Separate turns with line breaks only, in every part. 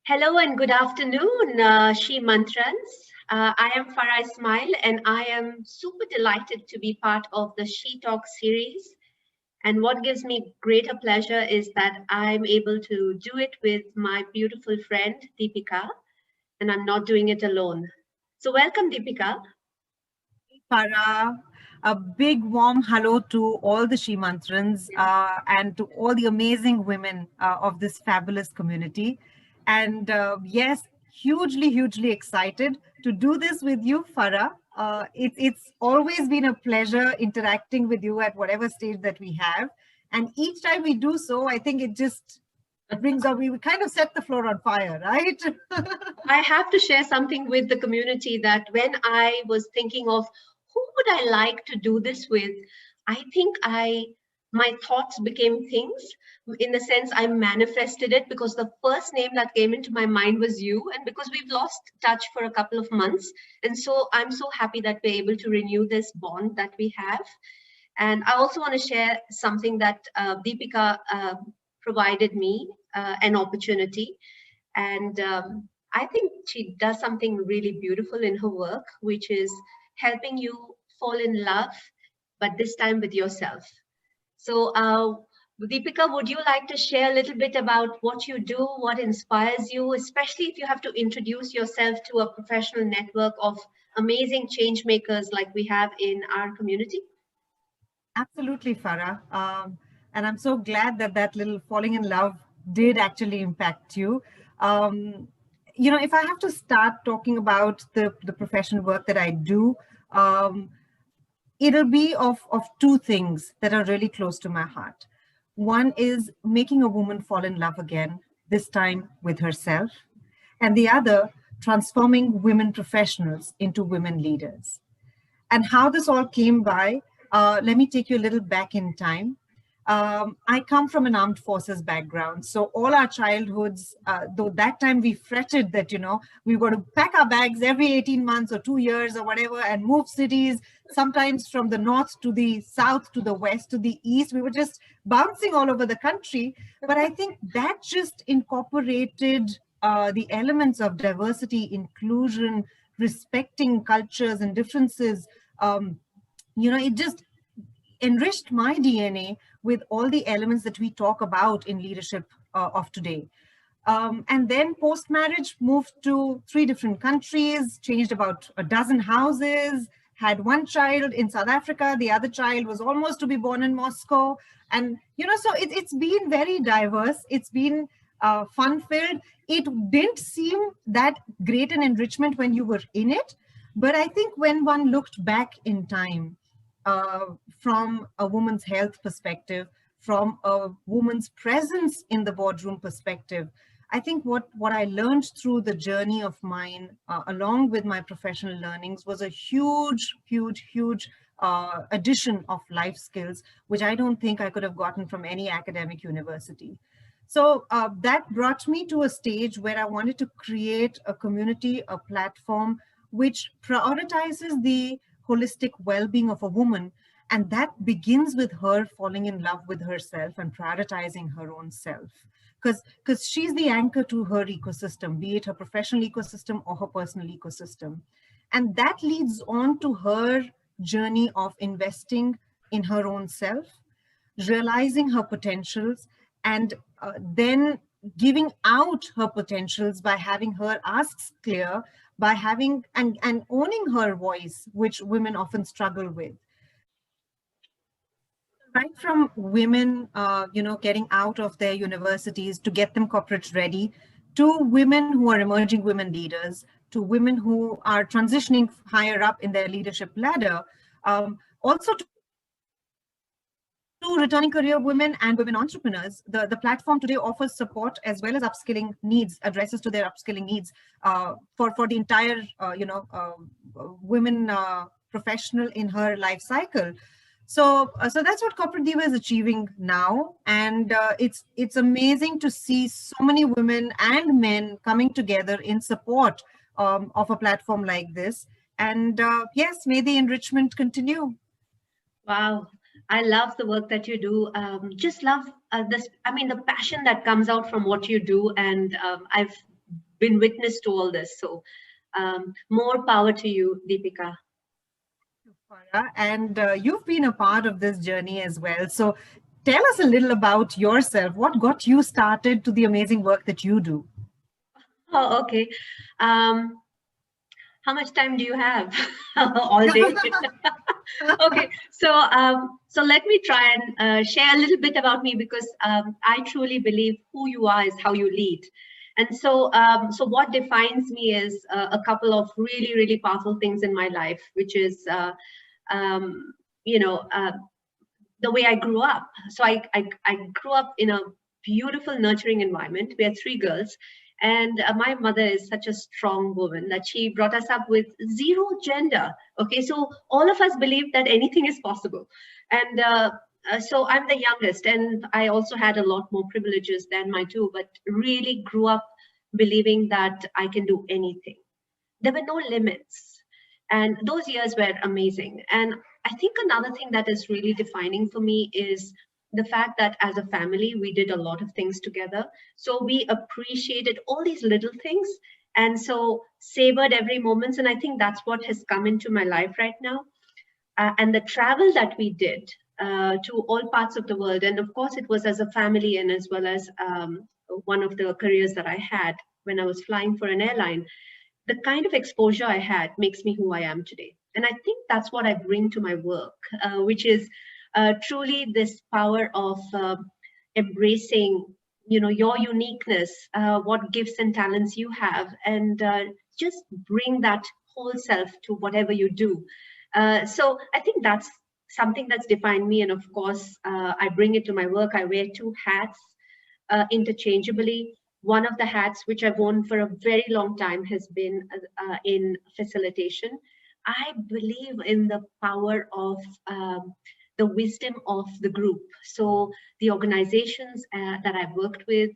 Hello and good afternoon, She Mantrans. I am Farah Ismail and I am super delighted to be part of the SHETalks series. And what gives me greater pleasure is that I'm able to do it with my beautiful friend, Dipika, and I'm not doing it alone. So welcome, Dipika.
Farah. A big warm hello to all the Shimantrans and to all the amazing women of this fabulous community. And yes, hugely excited to do this with you, Farah. It's always been a pleasure interacting with you at whatever stage that we have. And each time we do so, I think it just brings up, we kind of set the floor on fire, right?
I have to share something with the community that when I was thinking of who would I like to do this with, I think my thoughts became things in the sense I manifested it because the first name that came into my mind was you, and because we've lost touch for a couple of months. And so I'm so happy that we're able to renew this bond that we have. And I also want to share something that Deepika provided me an opportunity. And I think she does something really beautiful in her work, which is helping you fall in love, but this time with yourself. So, Deepika, would you like to share a little bit about what you do, what inspires you, especially if you have to introduce yourself to a professional network of amazing change makers like we have in our community?
Absolutely, Farah. And I'm so glad that that little falling in love did actually impact you. Um, if I have to start talking about the professional work that I do, um, it'll be of two things that are really close to my heart. One is making a woman fall in love again, this time with herself, and the other, transforming women professionals into women leaders. And how this all came by, let me take you a little back in time. I come from an armed forces background. So all our childhoods, though that time we fretted that, we were to pack our bags every 18 months or 2 years or whatever and move cities, sometimes from the north to the south, to the west, to the east. We were just bouncing all over the country. But I think that just incorporated the elements of diversity, inclusion, respecting cultures and differences. It just enriched my DNA with all the elements that we talk about in leadership of today. And then post-marriage, moved to 3 different countries, changed about a dozen houses, had one child in South Africa, the other child was almost to be born in Moscow. And, so it's been very diverse. It's been fun-filled. It didn't seem that great an enrichment when you were in it. But I think when one looked back in time, from a woman's health perspective, from a woman's presence in the boardroom perspective, I think what I learned through the journey of mine, along with my professional learnings, was a huge addition of life skills, which I don't think I could have gotten from any academic university. So that brought me to a stage where I wanted to create a community, a platform, which prioritizes the holistic well-being of a woman. And that begins with her falling in love with herself and prioritizing her own self. Because she's the anchor to her ecosystem, be it her professional ecosystem or her personal ecosystem. And that leads on to her journey of investing in her own self, realizing her potentials, and then giving out her potentials by having her asks clear, by having and owning her voice, which women often struggle with. Right from women, getting out of their universities to get them corporate ready, to women who are emerging women leaders, to women who are transitioning higher up in their leadership ladder, also to returning career women and women entrepreneurs. The platform today offers support as well as upskilling needs, addresses to their upskilling needs for the entire, women professional in her life cycle. So that's what Corporate Diva is achieving now. And it's amazing to see so many women and men coming together in support of a platform like this. And yes, may the enrichment continue.
Wow. I love the work that you do. Just love this. I mean, the passion that comes out from what you do. And I've been witness to all this. So more power to you, Dipika.
And you've been a part of this journey as well. So tell us a little about yourself. What got you started to the amazing work that you do?
Oh, okay. How much time do you have? All day. Okay, so let me try and share a little bit about me, because I truly believe who you are is how you lead. And so what defines me is a couple of really, really powerful things in my life, which is, you know, the way I grew up. So I grew up in a beautiful, nurturing environment. We are three girls. And my mother is such a strong woman that she brought us up with zero gender. Okay, so all of us believe that anything is possible. And so I'm the youngest, and I also had a lot more privileges than my two, but really grew up believing that I can do anything. There were no limits. And those years were amazing. And I think another thing that is really defining for me is the fact that as a family, we did a lot of things together. So we appreciated all these little things, and so savored every moment. And I think that's what has come into my life right now. And the travel that we did to all parts of the world. And of course, it was as a family, and as well as one of the careers that I had when I was flying for an airline. The kind of exposure I had makes me who I am today. And I think that's what I bring to my work, which is truly this power of embracing, you know, your uniqueness, what gifts and talents you have, and just bring that whole self to whatever you do. So I think that's something that's defined me. And of course, I bring it to my work. I wear two hats interchangeably. One of the hats, which I've worn for a very long time, has been in facilitation. I believe in the power of the wisdom of the group. So the organizations that I've worked with,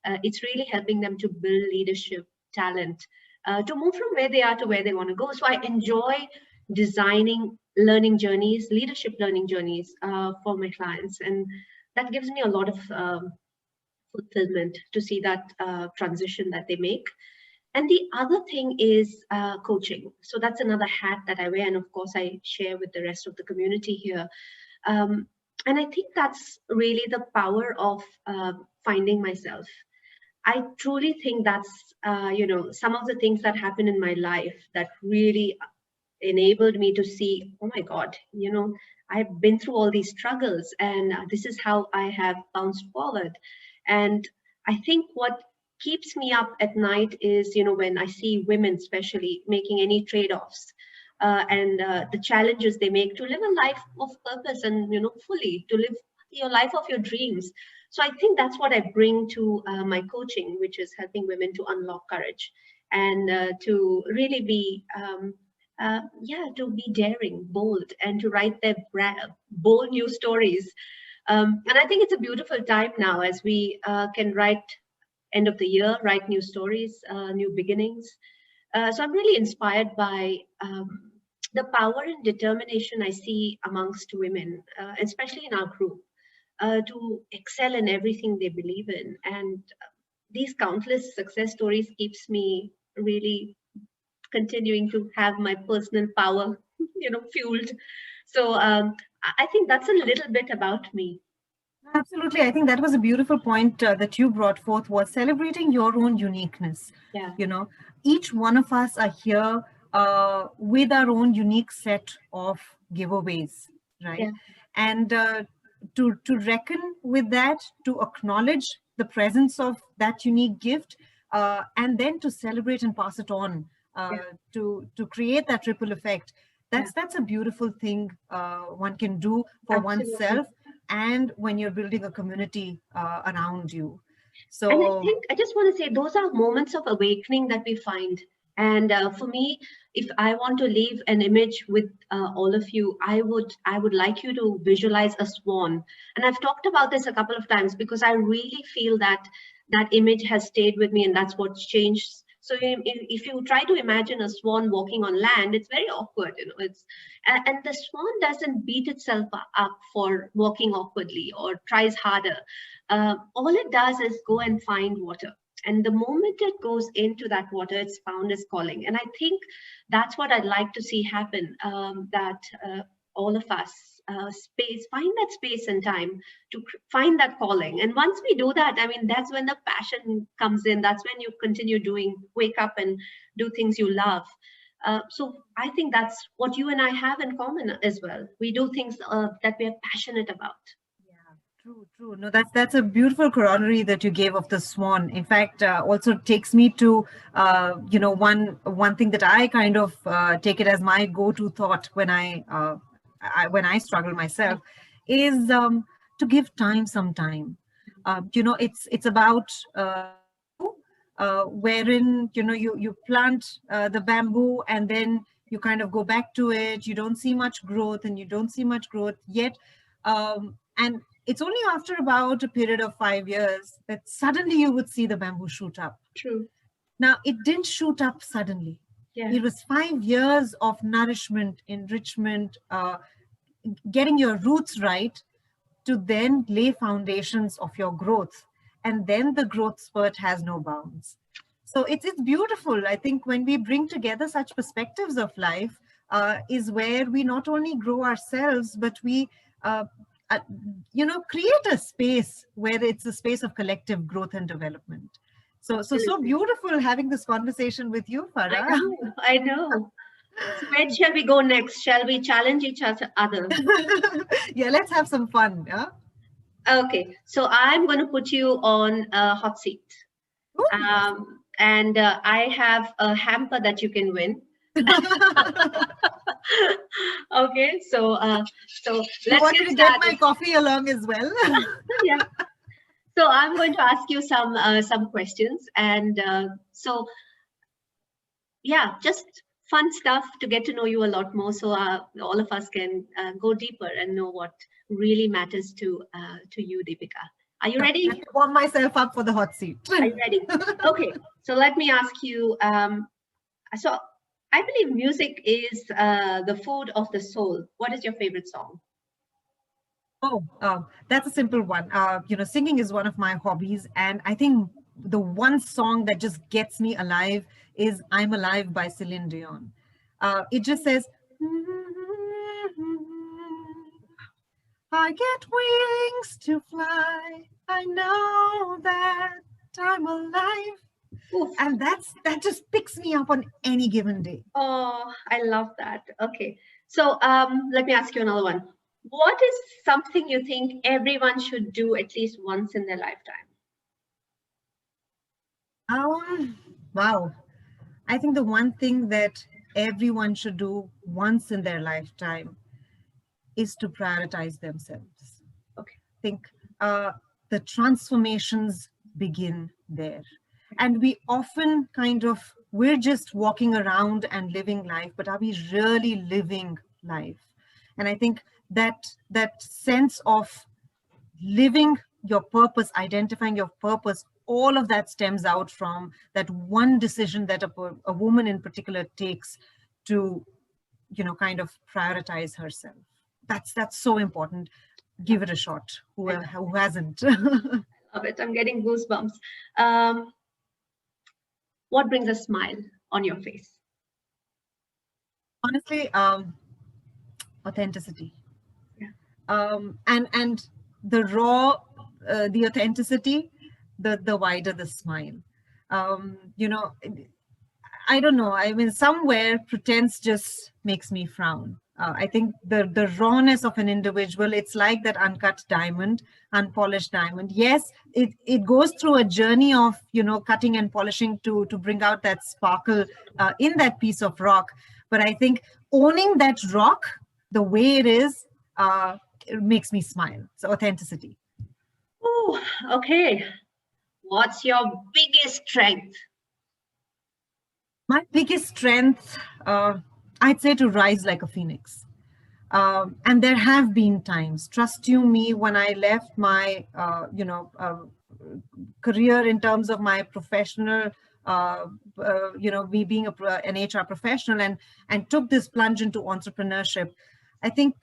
it's really helping them to build leadership talent, to move from where they are to where they want to go. So I enjoy designing learning journeys, leadership learning journeys for my clients. And that gives me a lot of fulfillment to see that transition that they make. And the other thing is coaching. So that's another hat that I wear. And of course, I share with the rest of the community here. And I think that's really the power of finding myself. I truly think that's, you know, some of the things that happened in my life that really enabled me to see, oh my God, you know, I've been through all these struggles, and this is how I have bounced forward. And I think what keeps me up at night is, you know, when I see women especially making any trade-offs and the challenges they make to live a life of purpose and, you know, fully to live your life of your dreams. So I think that's what I bring to my coaching, which is helping women to unlock courage and to really be, to be daring, bold, and to write their bold new stories. And I think it's a beautiful time now as we can write end of the year, write new stories, new beginnings. So I'm really inspired by the power and determination I see amongst women, especially in our group, to excel in everything they believe in. And these countless success stories keeps me really continuing to have my personal power, you know, fueled. So I think that's a little bit about me.
Absolutely. I think that was a beautiful point that you brought forth, was celebrating your own uniqueness.
Yeah.
You know, each one of us are here with our own unique set of giveaways, right?
Yeah.
And to reckon with that, to acknowledge the presence of that unique gift, and then to celebrate and pass it on, to create that ripple effect. That's a beautiful thing one can do for oneself, and when you're building a community around you. So,
and I think I just want to say those are moments of awakening that we find. And for me, if I want to leave an image with all of you, I would like you to visualize a swan. And I've talked about this a couple of times because I really feel that that image has stayed with me, and that's what's changed. So if you try to imagine a swan walking on land, it's very awkward, you know. And the swan doesn't beat itself up for walking awkwardly or tries harder. All it does is go and find water. And the moment it goes into that water, it's found its calling. And I think that's what I'd like to see happen, that all of us find that space and time to find that calling. And once we do that, I mean, that's when the passion comes in. That's when you continue wake up and do things you love. So I think that's what you and I have in common as well. We do things that we are passionate about.
True. No, that's a beautiful corollary that you gave of the swan. In fact, also takes me to, one thing that I kind of take it as my go-to thought when I struggle myself is to give time some time. It's about wherein, you plant the bamboo and then you kind of go back to it. You don't see much growth yet. And it's only after about a period of 5 years that suddenly you would see the bamboo shoot up.
True.
Now, it didn't shoot up suddenly.
Yeah.
It was 5 years of nourishment, enrichment, getting your roots right to then lay foundations of your growth. And then the growth spurt has no bounds. So it's beautiful. I think when we bring together such perspectives of life is where we not only grow ourselves, but we create a space where it's a space of collective growth and development. So beautiful having this conversation with you, Farah.
I know. So where shall we go next? Shall we challenge each other?
Yeah, let's have some fun. Yeah.
Okay, so I'm going to put you on a hot seat. And I have a hamper that you can win. Okay, so let's
get my coffee along as well.
Yeah. So I'm going to ask you some questions, and just fun stuff to get to know you a lot more, so all of us can go deeper and know what really matters to you, Dipika. Are you ready?
I warm myself up for the hot seat.
Are you ready? Okay, so let me ask you. So I believe music is the food of the soul. What is your favorite song?
Oh, that's a simple one. Singing is one of my hobbies, and I think the one song that just gets me alive is "I'm Alive" by Celine Dion. It just says, "I get wings to fly. I know that I'm alive." Oof. And that just picks me up on any given day.
Oh, I love that. Okay, so let me ask you another one. What is something you think everyone should do at least once in their lifetime?
Wow. I think the one thing that everyone should do once in their lifetime is to prioritize themselves.
Okay.
I think the transformations begin there. And we often we're just walking around and living life, but are we really living life? And I think that sense of living your purpose, identifying your purpose, all of that stems out from that one decision that a woman in particular takes to, prioritize herself. That's so important. Give it a shot. Who hasn't?
I love it. I'm getting goosebumps. What brings a smile on your face?
Honestly, authenticity.
Yeah.
And the raw, the authenticity, the wider the smile. I don't know. I mean, somewhere pretense just makes me frown. I think the rawness of an individual, it's like that uncut diamond, unpolished diamond. Yes, it goes through a journey of, cutting and polishing to bring out that sparkle in that piece of rock. But I think owning that rock the way it is, it makes me smile. So authenticity.
Oh, okay. What's your biggest strength?
My biggest strength, I'd say to rise like a phoenix. And there have been times, trust you me, when I left my, career in terms of my professional, me being an HR professional and took this plunge into entrepreneurship. I think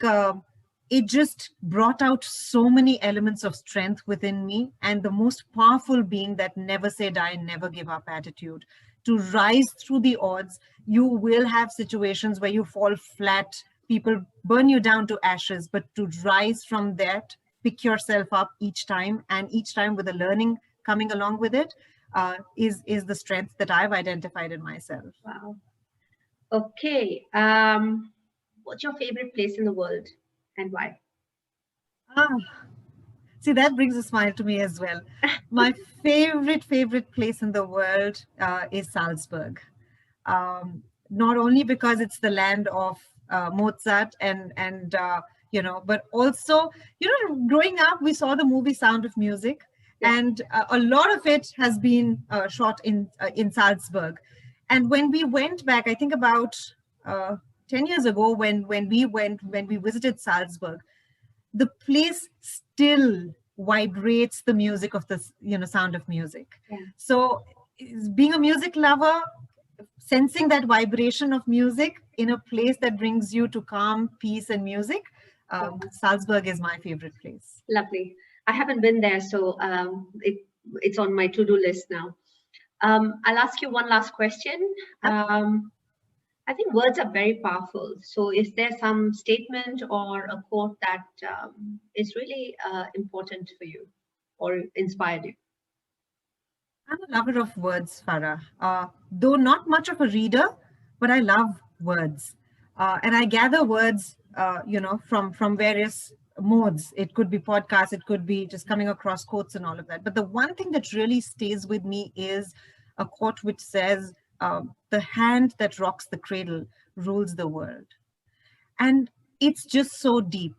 it just brought out so many elements of strength within me. And the most powerful being that never say die, never give up attitude. To rise through the odds, you will have situations where you fall flat, people burn you down to ashes, but to rise from that, pick yourself up each time, and each time with a learning coming along with it, is the strength that I've identified in myself.
Wow. Okay. What's your favorite place in the world and why?
See, that brings a smile to me as well. My favorite place in the world is Salzburg. Not only because it's the land of Mozart and but also, growing up, we saw the movie Sound of Music, and a lot of it has been shot in Salzburg. And when we went back, I think about 10 years ago, when we visited Salzburg, the place still vibrates the music of the Sound of Music. So being a music lover, sensing that vibration of music in a place that brings you to calm, peace, and music, Salzburg is my favorite place.
Lovely. I haven't been there, so it's on my to-do list now. I'll ask you one last question. I think words are very powerful. So is there some statement or a quote that is really important for you or inspired you?
I'm a lover of words, Farah. Though not much of a reader, but I love words. And I gather words, from various modes. It could be podcasts, it could be just coming across quotes and all of that. But the one thing that really stays with me is a quote which says, the hand that rocks the cradle rules the world. And it's just so deep,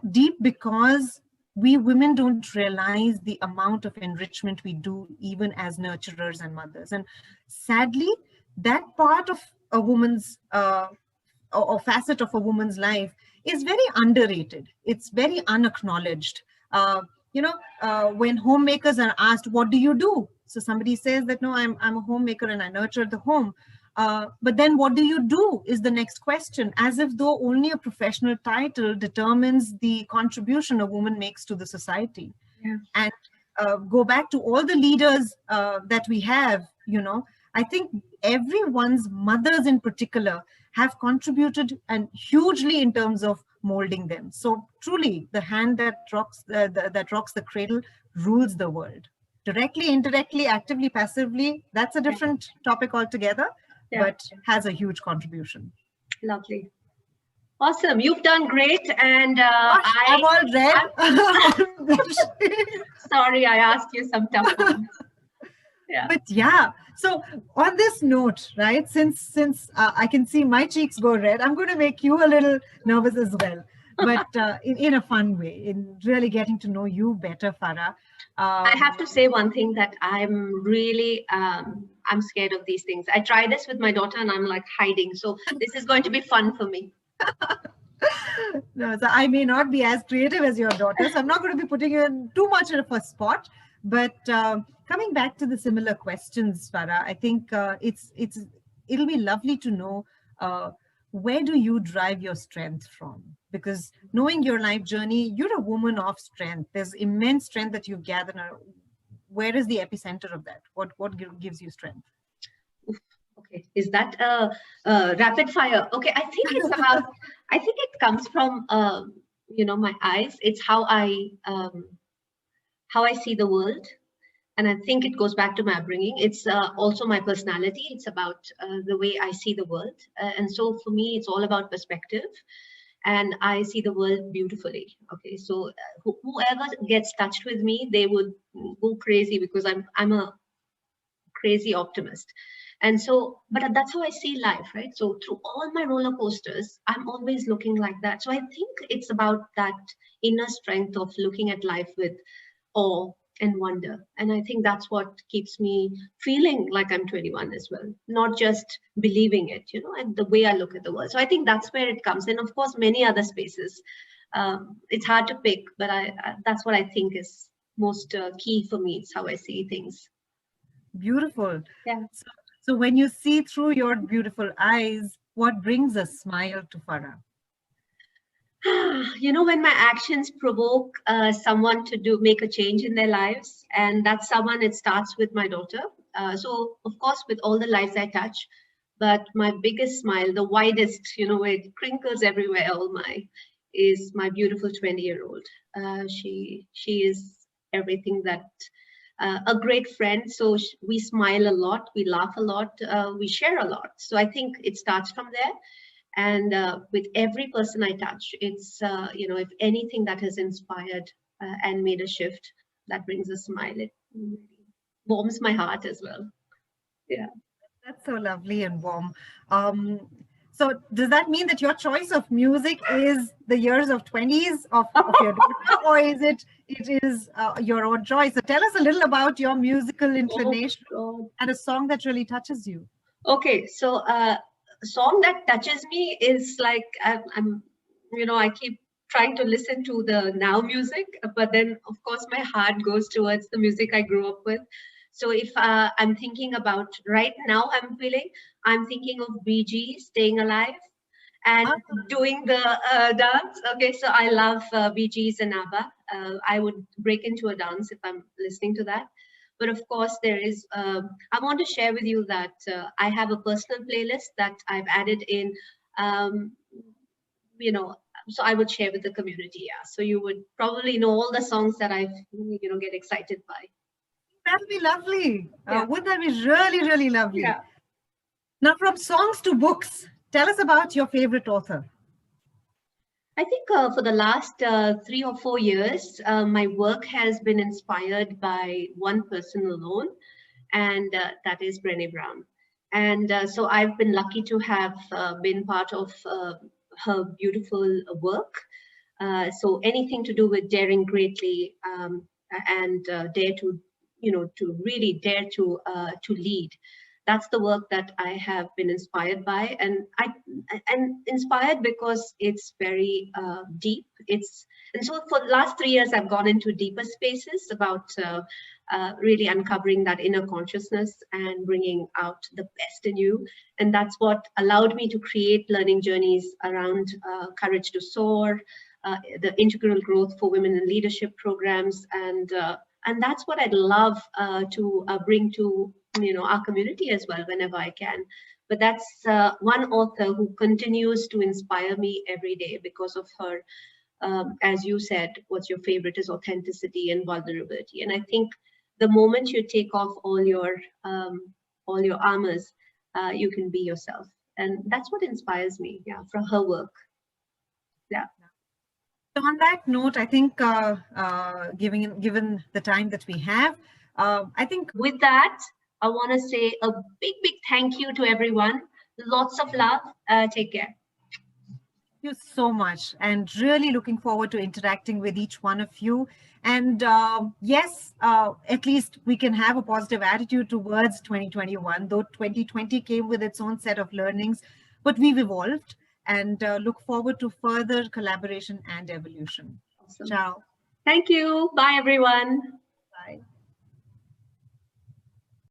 deep because we women don't realize the amount of enrichment we do even as nurturers and mothers. And sadly, that part of a woman's or facet of a woman's life is very underrated. It's very unacknowledged. When homemakers are asked, what do you do? So somebody says that, no, I'm a homemaker and I nurture the home. But then what do you do is the next question, as if though only a professional title determines the contribution a woman makes to the society. And go back to all the leaders that we have, I think everyone's mothers in particular have contributed and hugely in terms of molding them. So truly, the hand that rocks the cradle rules the world. Directly, indirectly, actively, passively, that's a different topic altogether, but has a huge contribution.
Lovely. Awesome. You've done great. And
I'm all red.
Sorry, I asked you some tough ones.
But so on this note, right, since I can see my cheeks go red, I'm going to make you a little nervous as well, but in a fun way, in really getting to know you better, Farah.
I have to say one thing, that I'm really, I'm scared of these things. I try this with my daughter and I'm like hiding. So this is going to be fun for me.
No, so I may not be as creative as your daughter, so I'm not going to be putting you in too much of a spot. But coming back to the similar questions, Farah, I think it'll be lovely to know where do you drive your strength from? Because knowing your life journey, you're a woman of strength. There's immense strength that you've gathered. Where is the epicenter of that? What gives you strength?
Okay, is that rapid fire? Okay, I think it's about. I think it comes from my eyes. It's how I see the world. And I think it goes back to my upbringing. It's also my personality. It's about the way I see the world. And so for me, it's all about perspective. And I see the world beautifully. Okay, so whoever gets touched with me, they would go crazy because I'm a crazy optimist. And so, but that's how I see life, right? So through all my roller coasters, I'm always looking like that. So I think it's about that inner strength of looking at life with awe and wonder. And I think that's what keeps me feeling like I'm 21 as well, not just believing it, and the way I look at the world. So I think that's where it comes in. Of course, many other spaces. It's hard to pick, but that's what I think is most key for me. It's how I see things.
Beautiful.
Yeah.
So when you see through your beautiful eyes, what brings a smile to Farah?
When my actions provoke someone to make a change in their lives, and that someone, it starts with my daughter. So of course, with all the lives I touch, but my biggest smile, the widest, where it crinkles everywhere, is my beautiful 20-year-old. She is everything that a great friend. So we smile a lot, we laugh a lot, we share a lot. So I think it starts from there. And with every person I touch, it's, if anything that has inspired and made a shift, that brings a smile. It warms my heart as well. Yeah.
That's so lovely and warm. So does that mean that your choice of music is the years of 20s of your daughter, or it is your own choice? So tell us a little about your musical inclination and a song that really touches you.
Okay, so a song that touches me is like, I keep trying to listen to the now music, but then of course my heart goes towards the music I grew up with. So if I'm thinking about right now, I'm thinking of BG, Staying Alive, and doing the dance. Okay, so I love BGs and ABBA. I would break into a dance if I'm listening to that. But of course, there is, I want to share with you that I have a personal playlist that I've added in, so I would share with the community. Yeah. So you would probably know all the songs that I, get excited by.
That'd be lovely. Wouldn't that be really, really lovely?
Yeah.
Now, from songs to books, tell us about your favorite author.
I think for the last 3 or 4 years, my work has been inspired by one person alone, and that is Brené Brown. And so I've been lucky to have been part of her beautiful work. So anything to do with daring greatly and dare to, to really dare to lead. That's the work that I have been inspired by, and inspired because it's very deep. And so for the last 3 years, I've gone into deeper spaces about really uncovering that inner consciousness and bringing out the best in you. And that's what allowed me to create learning journeys around Courage to Soar, the integral growth for women in leadership programs, and that's what I'd love to bring to our community as well whenever I can. But that's one author who continues to inspire me every day because of her. As you said, what's your favorite is authenticity and vulnerability. And I think the moment you take off all your armors, you can be yourself. And that's what inspires me, from her work. Yeah.
So on that note, I think given the time that we have, I think
with that, I want to say a big, big thank you to everyone. Lots of love. Take care.
Thank you so much, and really looking forward to interacting with each one of you. And yes, at least we can have a positive attitude towards 2021, though 2020 came with its own set of learnings, but we've evolved and look forward to further collaboration and evolution.
Awesome.
Ciao.
Thank you. Bye, everyone.
Bye.